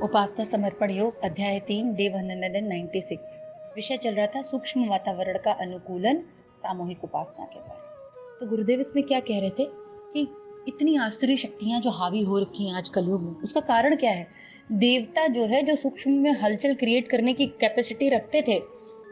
उपासना समर्पण योग अध्याय 3 डे 196। विषय चल रहा था सूक्ष्म वातावरण का अनुकूलन सामूहिक उपासना के द्वारा। तो गुरुदेव इसमें क्या कह रहे थे कि इतनी आसुरी शक्तियां जो हावी हो रखी हैं आज कलयुग में, उसका कारण क्या है? देवता जो है, जो सूक्ष्म में हलचल क्रिएट करने की कैपेसिटी रखते थे,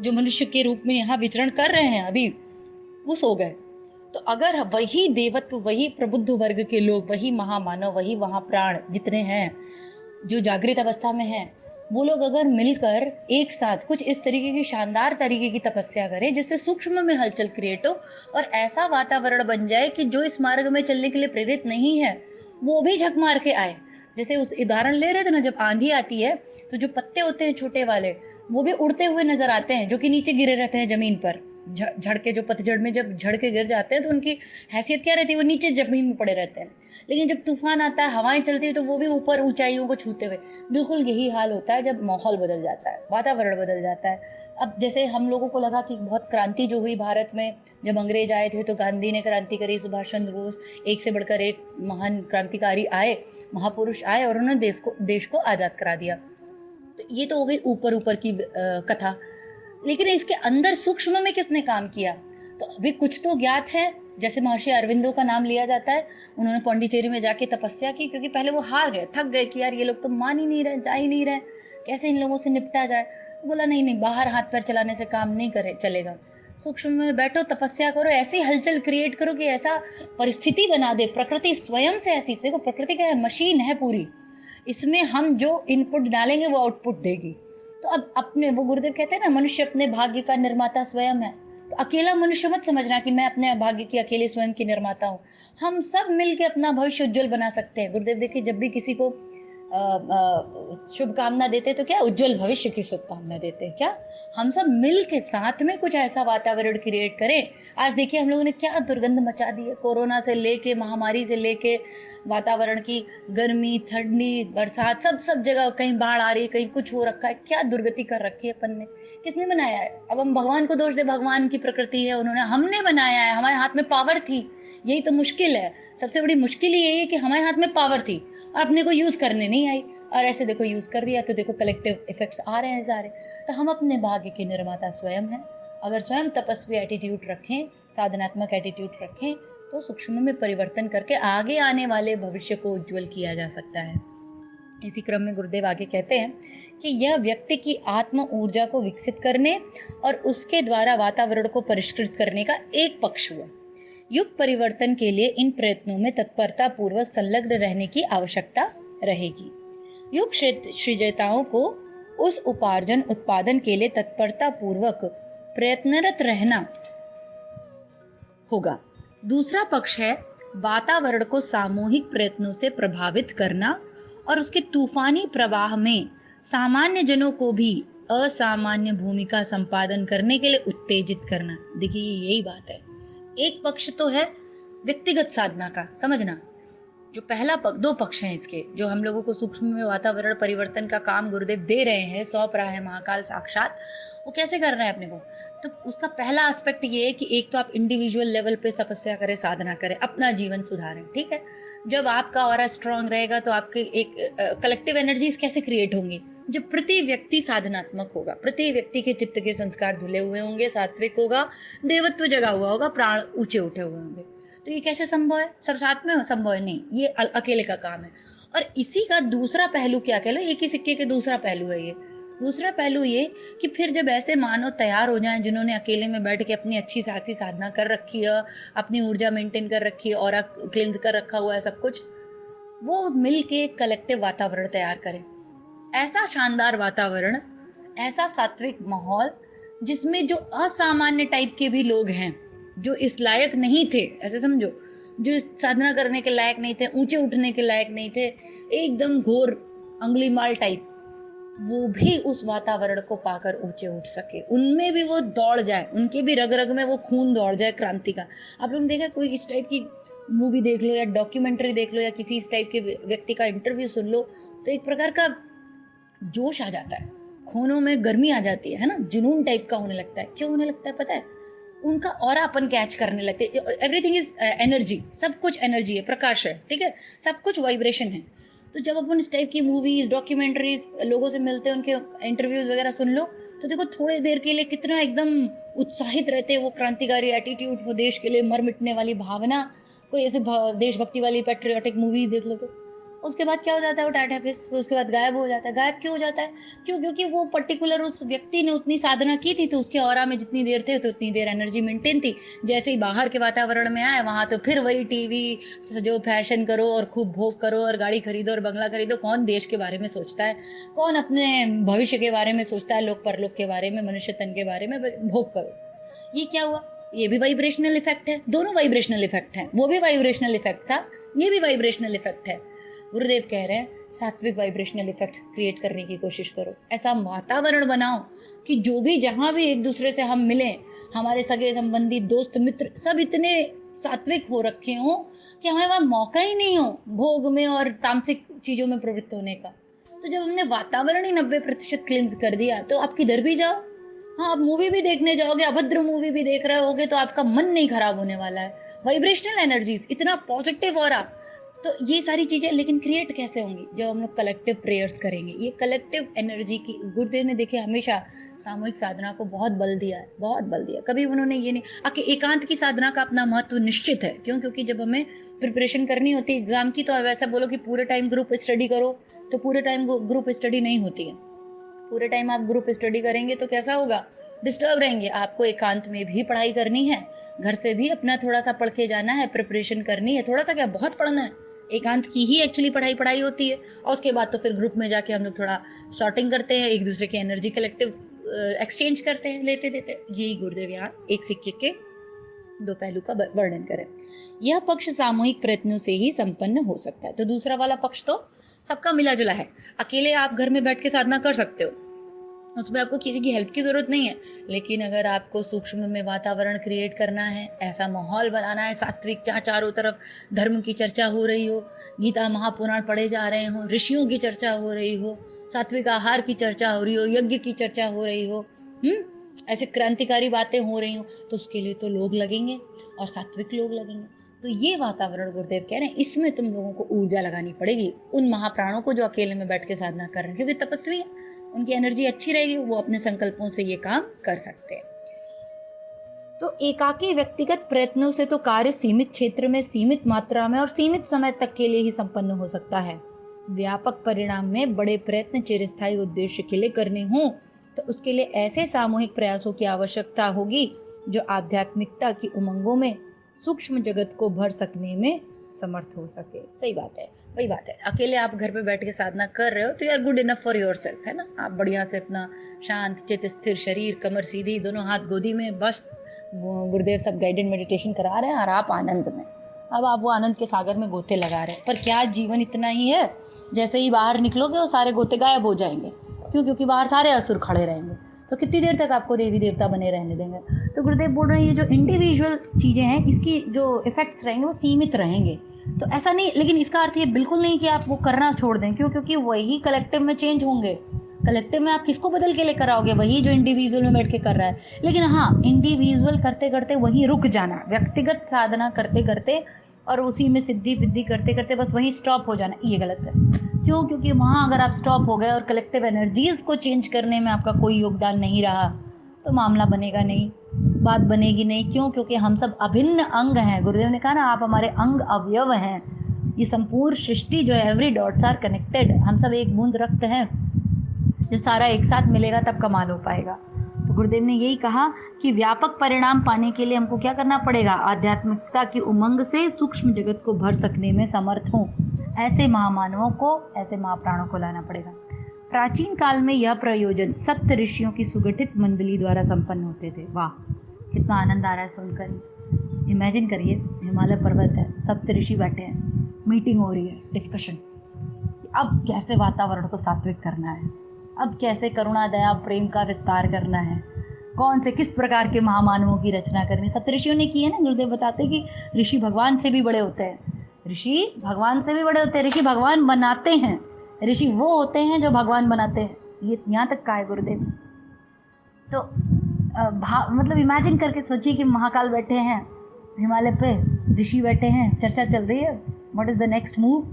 जो मनुष्य के रूप में यहाँ विचरण कर रहे हैं अभी, वो सो गए। तो अगर वही देवत्व, वही प्रबुद्ध वर्ग के लोग, वही महामानव, वही महाप्राण जितने हैं जो जागृत अवस्था में हैं, वो लोग अगर मिलकर एक साथ कुछ इस तरीके की शानदार तरीके की तपस्या करें जिससे सूक्ष्म में हलचल क्रिएट हो और ऐसा वातावरण बन जाए कि जो इस मार्ग में चलने के लिए प्रेरित नहीं है वो भी झक मार के आए। जैसे उस उदाहरण ले रहे थे ना, जब आंधी आती है तो जो पत्ते होते हैं छोटे वाले, वो भी उड़ते हुए नजर आते हैं, जो कि नीचे गिरे रहते हैं जमीन पर। झड़ के, जो पतझड़ में जब झड़ के गिर जाते हैं तो उनकी हैसियत क्या रहती है? वो नीचे जमीन में पड़े रहते हैं। लेकिन जब तूफान आता है, हवाएं चलती है, तो वो भी ऊपर ऊंचाइयों को छूते हुए। बिल्कुल यही हाल होता है जब माहौल बदल जाता है, वातावरण बदल जाता है। अब जैसे हम लोगों को लगा कि बहुत क्रांति जो हुई भारत में, जब अंग्रेज आए थे तो गांधी ने क्रांति करी, सुभाष चंद्र बोस, एक से बढ़कर एक महान क्रांतिकारी आए, महापुरुष आए और उन्होंने देश को आजाद करा दिया। तो ये तो हो गई ऊपर ऊपर की कथा। लेकिन इसके अंदर सूक्ष्म में किसने काम किया? तो अभी कुछ तो ज्ञात है। जैसे महर्षि अरविंदो का नाम लिया जाता है, उन्होंने पौंडीचेरी में जाके तपस्या की, क्योंकि पहले वो हार गए, थक गए कि यार ये लोग तो मान ही नहीं रहे, जा ही नहीं रहे, कैसे इन लोगों से निपटा जाए। तो बोला नहीं नहीं, बाहर हाथ पैर चलाने से काम नहीं करे चलेगा, सूक्ष्म में बैठो, तपस्या करो, ऐसी हलचल क्रिएट करो कि ऐसा परिस्थिति बना दे, प्रकृति स्वयं से ऐसी, देखो प्रकृति क्या है, मशीन है पूरी, इसमें हम जो इनपुट डालेंगे वो आउटपुट देगी। तो अब अपने, वो गुरुदेव कहते हैं ना, मनुष्य अपने भाग्य का निर्माता स्वयं है। तो अकेला मनुष्य मत समझना कि मैं अपने भाग्य की अकेले स्वयं की निर्माता हूँ। हम सब मिलके अपना भविष्य उज्जवल बना सकते हैं। गुरुदेव देखिए, जब भी किसी को शुभकामना देते तो क्या उज्जवल भविष्य की शुभकामना देते हैं। क्या हम सब मिल के साथ में कुछ ऐसा वातावरण क्रिएट करें? आज देखिए हम लोगों ने क्या दुर्गंध मचा दी है, कोरोना से लेके, महामारी से लेके, वातावरण की गर्मी, ठंडी, बरसात, सब जगह कहीं बाढ़ आ रही है, कहीं कुछ हो रखा है। क्या दुर्गति कर रखी है अपन ने, किसने बनाया है? अब हम भगवान को दोष दे, भगवान की प्रकृति है, उन्होंने, हमने बनाया है, हमारे हाथ में पावर थी। यही तो मुश्किल है, सबसे बड़ी मुश्किल यही है कि हमारे हाथ में पावर थी और अपने को यूज करने नहीं आई, और ऐसे देखो यूज कर दिया तो देखो कलेक्टिव इफेक्ट्स आ रहे हैं सारे। तो हम अपने भाग्य के निर्माता स्वयं हैं। अगर स्वयं तपस्वी एटीट्यूड रखें, साधनात्मक एटीट्यूड रखें, तो सूक्ष्म में परिवर्तन करके आगे आने वाले भविष्य को उज्जवल किया जा सकता है। इसी क्रम में गुरुदेव आगे कहते हैं कि यह व्यक्ति की आत्म ऊर्जा को विकसित करने और उसके द्वारा वातावरण को परिष्कृत करने का एक पक्ष हुआ। युग परिवर्तन के लिए इन प्रयत्नों में तत्परता पूर्वक संलग्न रहने की आवश्यकता रहेगी। युग सृजताओं को उस उपार्जन उत्पादन के लिए तत्परता पूर्वक प्रयत्नरत रहना होगा। दूसरा पक्ष है वातावरण को सामूहिक प्रयत्नों से प्रभावित करना और उसके तूफानी प्रवाह में सामान्य जनों को भी असामान्य भूमिका संपादन करने के लिए उत्तेजित करना। देखिए यही बात है। एक पक्ष तो है व्यक्तिगत साधना का, समझना, जो पहला पक्ष, दो पक्ष हैं इसके, जो हम लोगों को सूक्ष्म में वातावरण परिवर्तन का काम गुरुदेव दे रहे हैं, सौंप रहा है महाकाल साक्षात। वो कैसे कर रहे हैं अपने को? तो उसका पहला एस्पेक्ट ये है कि एक तो आप इंडिविजुअल लेवल पे तपस्या करें, साधना करें, अपना जीवन सुधारें, ठीक है। जब आपका ऑरा स्ट्रांग रहेगा तो आपके एक कलेक्टिव एनर्जीज कैसे क्रिएट होंगी? जब प्रति व्यक्ति साधनात्मक होगा, प्रति व्यक्ति के चित्त के संस्कार धुले हुए होंगे, सात्विक होगा, देवत्व जगा हुआ होगा, प्राण ऊंचे उठे हुए होंगे। तो ये कैसे संभव है? सब साथ में संभव है नहीं, ये अकेले का काम है। और इसी का दूसरा पहलू, क्या कह लो, एक ही सिक्के के दूसरा पहलू है ये। दूसरा पहलू ये कि फिर जब ऐसे मानव तैयार हो जाएं जिन्होंने अकेले में बैठ के अपनी अच्छी साची साधना कर रखी है, अपनी ऊर्जा मेंटेन कर रखी है, और क्लींस कर रखा हुआ है सब कुछ, वो मिल के कलेक्टिव वातावरण तैयार करें। ऐसा शानदार वातावरण, ऐसा सात्विक माहौल जिसमें जो असामान्य टाइप के भी लोग हैं, जो इस लायक नहीं थे, ऐसे समझो, जो साधना करने के लायक नहीं थे, ऊंचे उठने के लायक नहीं थे, एकदम घोर अंगुलीमाल टाइप, वो भी उस वातावरण को पाकर ऊंचे उठ सके, उनमें भी वो दौड़ जाए, उनके भी रग रग में वो खून दौड़ जाए क्रांति का। आप लोग देखा, कोई इस टाइप की मूवी देख लो या डॉक्यूमेंट्री देख लो या किसी इस टाइप के व्यक्ति का इंटरव्यू सुन लो, तो एक प्रकार का जोश आ जाता है, खूनों में गर्मी आ जाती है ना, जुनून टाइप का होने लगता है। क्यों होने लगता है पता है? उनका ऑरा अपन कैच करने लगते हैं। एवरीथिंग इज एनर्जी, सब कुछ एनर्जी है, प्रकाश है, ठीक है, सब कुछ वाइब्रेशन है। तो जब अपन इस टाइप की मूवीज, डॉक्यूमेंट्रीज, लोगों से मिलते हैं, उनके इंटरव्यूज वगैरह सुन लो, तो देखो थोड़ी देर के लिए कितना एकदम उत्साहित रहते हैं, वो क्रांतिकारी एटीट्यूड, वो देश के लिए मर मिटने वाली भावना। कोई ऐसे देशभक्ति वाली पैट्रियोटिक मूवी देख लो, तो उसके बाद क्या हो जाता है, वो टाटा फेस, उसके बाद गायब हो जाता है। गायब क्यों हो जाता है? क्यों? क्योंकि वो पर्टिकुलर उस व्यक्ति ने उतनी साधना की थी, तो उसके ऑरा में जितनी देर थे तो उतनी देर एनर्जी मेंटेन थी। जैसे ही बाहर के वातावरण में आए, वहां तो फिर वही टीवी, जो फैशन करो और खूब भोग करो और गाड़ी खरीदो और बंगला खरीदो। कौन देश के बारे में सोचता है? कौन अपने भविष्य के बारे में सोचता है? लोक परलोक के बारे में, मनुष्य तन के बारे में भोग करो। ये क्या हुआ? ये भी वाइब्रेशनल इफेक्ट है। दोनों वाइब्रेशनल इफेक्ट है। वो भी वाइब्रेशनल इफेक्ट था, ये भी वाइब्रेशनल इफेक्ट है। गुरुदेव कह रहे हैं सात्विक वाइब्रेशनल इफेक्ट क्रिएट करने की कोशिश करो। ऐसा वातावरण बनाओ कि जो भी, जहां भी एक दूसरे से हम मिलें, हमारे सगे संबंधी, दोस्त, मित्र, सब इतने सात्विक हो रखे हो कि हमें वहां मौका ही नहीं हो भोग में और तामसिक चीजों में प्रवृत्त होने का। तो जब हमने वातावरण ही 90% क्लिंज कर दिया, तो आप किधर भी जाओ, हाँ, आप मूवी भी देखने जाओगे, अभद्र मूवी भी देख रहे होगे, तो आपका मन नहीं खराब होने वाला है। वाइब्रेशनल एनर्जीज, इतना पॉजिटिव ऑरा। तो ये सारी चीजें लेकिन क्रिएट कैसे होंगी? जब हम लोग कलेक्टिव प्रेयर्स करेंगे। ये कलेक्टिव एनर्जी की गुरुदेव ने देखे हमेशा सामूहिक साधना को बहुत बल दिया है, बहुत बल दिया। कभी उन्होंने ये नहीं आके, एकांत की साधना का अपना महत्व निश्चित है। क्यों? क्योंकि जब हमें प्रिपरेशन करनी होती है एग्जाम की, तो अब ऐसा बोलो कि पूरे टाइम ग्रुप स्टडी करो, तो पूरे टाइम ग्रुप स्टडी नहीं होती है। पूरे टाइम आप ग्रुप स्टडी करेंगे तो कैसा होगा? डिस्टर्ब रहेंगे। आपको एकांत में भी पढ़ाई करनी है, घर से भी अपना थोड़ा सा पढ़ के जाना है, प्रिपरेशन करनी है, थोड़ा सा क्या, बहुत पढ़ना है। एकांत की ही एक्चुअली पढ़ाई होती है। और उसके बाद तो फिर ग्रुप में जाके हम लोग थोड़ा शॉर्टिंग करते हैं, एक दूसरे की एनर्जी कलेक्टिव एक्सचेंज करते हैं, लेते देते। यही गुरुदेव यहाँ एक सिक्के के दो पहलू का वर्णन करें। यह पक्ष सामूहिक प्रयत्नों से ही संपन्न हो सकता है। तो दूसरा वाला पक्ष तो सबका मिला जुला है। अकेले आप घर में बैठ के साधना कर सकते हो, उसमें आपको किसी की हेल्प की जरूरत नहीं है। लेकिन अगर आपको सूक्ष्म में वातावरण क्रिएट करना है, ऐसा माहौल बनाना है सात्विक, जहाँ चारों तरफ धर्म की चर्चा हो रही हो, गीता महापुराण पढ़े जा रहे हो, ऋषियों की चर्चा हो रही हो, सात्विक आहार की चर्चा हो रही हो, यज्ञ की चर्चा हो रही हो, ऐसे क्रांतिकारी बातें हो रही हो, तो उसके लिए तो लोग लगेंगे और सात्विक लोग लगेंगे। तो ये वातावरण गुरुदेव कह रहे हैं, इसमें तुम लोगों को ऊर्जा लगानी पड़ेगी, उन महाप्राणों को जो अकेले में बैठ के साधना कर रहे हैं, क्योंकि तपस्वी है, उनकी एनर्जी अच्छी रहेगी, वो अपने संकल्पों से ये काम कर सकते हैं। तो एकाकी व्यक्तिगत प्रयत्नों से तो कार्य सीमित क्षेत्र में, सीमित मात्रा में और सीमित समय तक के लिए ही संपन्न हो सकता है। व्यापक परिणाम में बड़े प्रयत्न चिरस्थायी उद्देश्य के लिए करने हों, तो उसके लिए ऐसे सामूहिक प्रयासों की आवश्यकता होगी जो आध्यात्मिकता की उमंगों में सूक्ष्म जगत को भर सकने में समर्थ हो सके। सही बात है, वही बात है। अकेले आप घर पे बैठ के साधना कर रहे हो तो you are good enough for yourself, है ना। आप बढ़िया से अपना शांत चित, स्थिर शरीर, कमर सीधी, दोनों हाथ गोदी में, बस गुरुदेव सब गाइडेड मेडिटेशन करा रहे हैं और आप आनंद में। अब आप वो आनंद के सागर में गोते लगा रहे हैं। पर क्या जीवन इतना ही है? जैसे ही बाहर निकलोगे वो सारे गोते गायब हो जाएंगे। क्यों? क्योंकि बाहर सारे असुर खड़े रहेंगे। तो कितनी देर तक आपको देवी देवता बने रहने देंगे? तो गुरुदेव बोल रहे हैं ये जो इंडिविजुअल चीज़ें हैं, इसकी जो इफेक्ट्स रहेंगे वो सीमित रहेंगे। तो ऐसा नहीं, लेकिन इसका अर्थ ये बिल्कुल नहीं कि आप वो करना छोड़ दें। क्यों? क्योंकि वही कलेक्टिव में चेंज होंगे। कलेक्टिव में आप किसको बदल के लेकर आओगे? वही जो इंडिविजुअल में बैठ के कर रहा है। लेकिन हाँ, इंडिविजुअल करते करते वहीं रुक जाना, व्यक्तिगत साधना करते करते और उसी में सिद्धि विद्धि करते करते बस वहीं स्टॉप हो जाना, ये गलत है। क्यों? क्योंकि वहाँ अगर आप स्टॉप हो गए और कलेक्टिव एनर्जीज को चेंज करने में आपका कोई योगदान नहीं रहा, तो मामला बनेगा नहीं, बात बनेगी नहीं। क्यों? क्योंकि हम सब अभिन्न अंग हैं। गुरुदेव ने कहा ना, आप हमारे अंग अवयव हैं। ये संपूर्ण सृष्टि जो है, एवरी डॉट्स आर कनेक्टेड। हम सब एक बूंद रक्त हैं। जब सारा एक साथ मिलेगा तब कमाल हो पाएगा। तो गुरुदेव ने यही कहा कि व्यापक परिणाम पाने के लिए हमको क्या करना पड़ेगा? आध्यात्मिकता की उमंग से सूक्ष्म जगत को भर सकने में समर्थ हों। ऐसे महामानवों को, ऐसे महाप्राणों को लाना पड़ेगा। प्राचीन काल में यह प्रयोजन सप्त ऋषियों की सुगठित मंडली द्वारा संपन्न होते थे। वाह, कितना आनंद आ रहा है सुनकर। इमेजिन करिए, हिमालय पर्वत है, सप्त ऋषि बैठे हैं, मीटिंग हो रही है, डिस्कशन कि अब कैसे वातावरण को सात्विक करना है, अब कैसे करुणा, दया, प्रेम का विस्तार करना है, कौन से किस प्रकार के महामानवों की रचना करनी। सप्तऋषियों ने की है ना। गुरुदेव बताते हैं कि ऋषि भगवान से भी बड़े होते हैं, ऋषि भगवान से भी बड़े होते हैं, ऋषि भगवान बनाते हैं, ऋषि वो होते हैं जो भगवान बनाते हैं। ये यहाँ तक का है गुरुदेव। तो मतलब इमेजिन करके सोचिए कि महाकाल बैठे हैं हिमालय पे, ऋषि बैठे हैं, चर्चा चल रही है, what is the next move,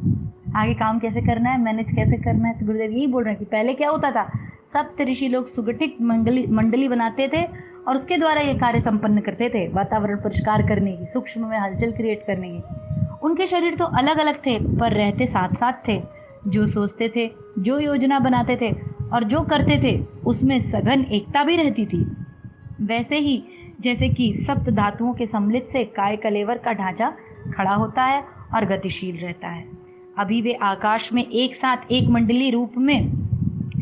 आगे काम कैसे करना है, मैनेज कैसे करना है। तो गुरुदेव यही बोल रहे हैं कि पहले क्या होता था, सप्त ऋषि लोग सुगठित मंडली बनाते थे और उसके द्वारा ये कार्य संपन्न करते थे, वातावरण परिष्कार करने की, सूक्ष्म में हलचल क्रिएट करने की। उनके शरीर तो अलग अलग थे पर रहते साथ साथ थे। जो सोचते थे, जो योजना बनाते थे और जो करते थे उसमें सघन एकता भी रहती थी। वैसे ही जैसे कि सप्त धातुओं के सम्मिलित से काय कलेवर का ढांचा खड़ा होता है और गतिशील रहता है। अभी वे आकाश में एक साथ एक मंडली रूप में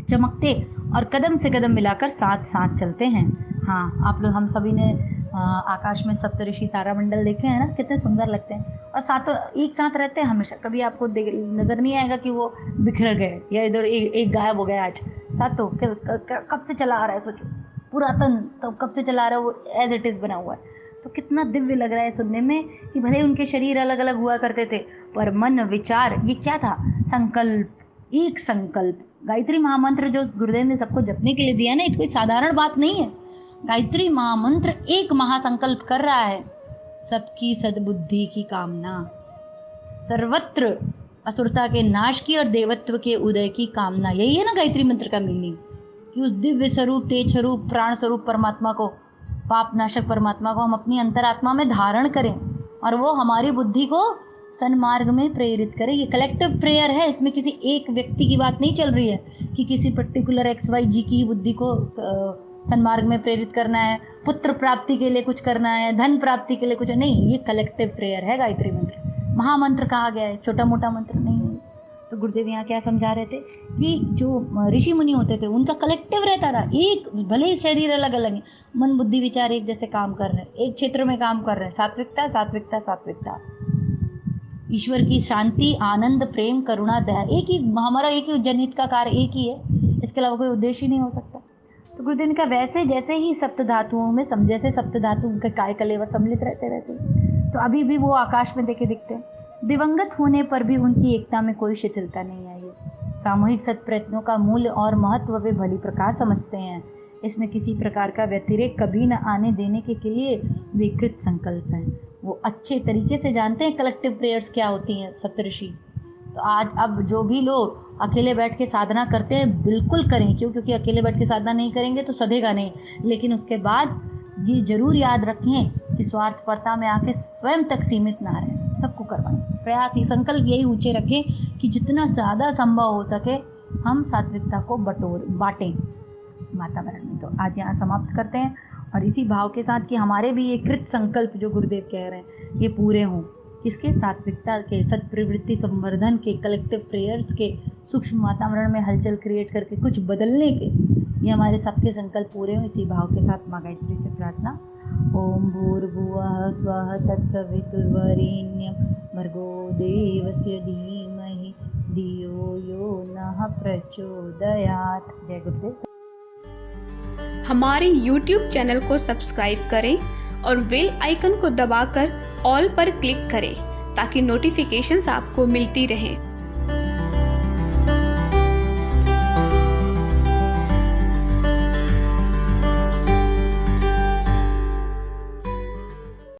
चमकते और कदम से कदम मिलाकर साथ साथ चलते हैं। हाँ, आप लोग हम सभी ने आकाश में सप्तऋषि तारामंडल देखे हैं ना, कितने सुंदर लगते हैं और साथ एक साथ रहते हैं हमेशा। कभी आपको नज़र नहीं आएगा कि वो बिखर गए या इधर एक गायब हो गया। आज साथ तो कब से चला आ रहा है, सोचो पुरातन तो कब से चला रहा है वो, एज इट इज़ बना हुआ है। तो कितना दिव्य लग रहा है सुनने में कि भले उनके शरीर अलग अलग हुआ करते थे पर मन विचार ये क्या था, संकल्प, एक संकल्प। गायत्री महामंत्र जो गुरुदेव ने सबको जपने के लिए दिया ना, ये कोई साधारण बात नहीं है। गायत्री महामंत्र एक महासंकल्प कर रहा है, सबकी सद्बुद्धि की कामना, सर्वत्र असुरता के नाश की और देवत्व के उदय की कामना। यही है ना गायत्री मंत्र का मीनिंग, कि उस दिव्य स्वरूप, तेज स्वरूप, प्राण स्वरूप परमात्मा को, पाप नाशक परमात्मा को हम अपनी अंतरात्मा में धारण करें और वो हमारी बुद्धि को सन्मार्ग में प्रेरित करें। ये कलेक्टिव प्रेयर है, इसमें किसी एक व्यक्ति की बात नहीं चल रही है कि किसी पर्टिकुलर XYZ की बुद्धि को सन्मार्ग में प्रेरित करना है, पुत्र प्राप्ति के लिए कुछ करना है, धन प्राप्ति के लिए कुछ नहीं। ये कलेक्टिव प्रेयर है गायत्री मंत्र। महामंत्र कहा गया है, छोटा मोटा मंत्र नहीं है। तो गुरुदेव यहाँ क्या समझा रहे थे कि जो ऋषि मुनि होते थे उनका कलेक्टिव रहता था। एक भले ही शरीर अलग अलग है, मन बुद्धि विचार एक जैसे काम कर रहे हैं, एक क्षेत्र में काम कर रहे हैं, सात्विकता सात्विकता सात्विकता, ईश्वर की शांति, आनंद, प्रेम, करुणा, दया, एक ही हमारा एक ही जनहित का कार्य एक ही है, इसके अलावा कोई उद्देश्य ही नहीं हो सकता। तो गुरुदेव ने कहा वैसे जैसे ही सप्त धातुओं में जैसे सप्त धातु उनके काय कलेवर सम्मिलित रहते वैसे तो अभी भी वो आकाश में देखे दिखते हैं। दिवंगत होने पर भी उनकी एकता में कोई शिथिलता नहीं आई है। सामूहिक सत्प्रयत्नों का मूल्य और महत्व वे भली प्रकार समझते हैं। इसमें किसी प्रकार का व्यतिरेक कभी न आने देने के लिए वे कृत संकल्प हैं। वो अच्छे तरीके से जानते हैं कलेक्टिव प्रेयर्स क्या होती हैं, सप्तऋषि। तो आज अब जो भी लोग अकेले बैठ के साधना करते हैं बिल्कुल करें, क्योंकि अकेले बैठ के साधना नहीं करेंगे तो सधेगा नहीं। लेकिन उसके बाद ये जरूर याद रखें कि स्वार्थपरता में आके स्वयं तक सीमित ना रहें, सबको करवाएं। प्रयास, ये संकल्प यही ऊंचे रखें कि जितना ज़्यादा संभव हो सके हम सात्विकता को बांटें वातावरण में। तो आज यहाँ समाप्त करते हैं और इसी भाव के साथ कि हमारे भी ये कृत संकल्प जो गुरुदेव कह रहे हैं ये पूरे हों। किसके? सात्विकता के, सत्प्रवृत्ति संवर्धन के, कलेक्टिव प्रेयर्स के, सूक्ष्म वातावरण में हलचल क्रिएट करके कुछ बदलने के, ये हमारे सबके संकल्प पूरे हों। इसी भाव के साथ माँ गायत्री से प्रार्थना। ओम भूर्भुवः स्वः तत्सवितुर्वरेण्यं भर्गो देवस्य धीमहि धियो यो नः प्रचोदयात्। जय गुरुदेव। हमारे YouTube चैनल को सब्सक्राइब करें और बेल आइकन को दबाकर ऑल पर क्लिक करें ताकि नोटिफिकेशंस आपको मिलती रहें।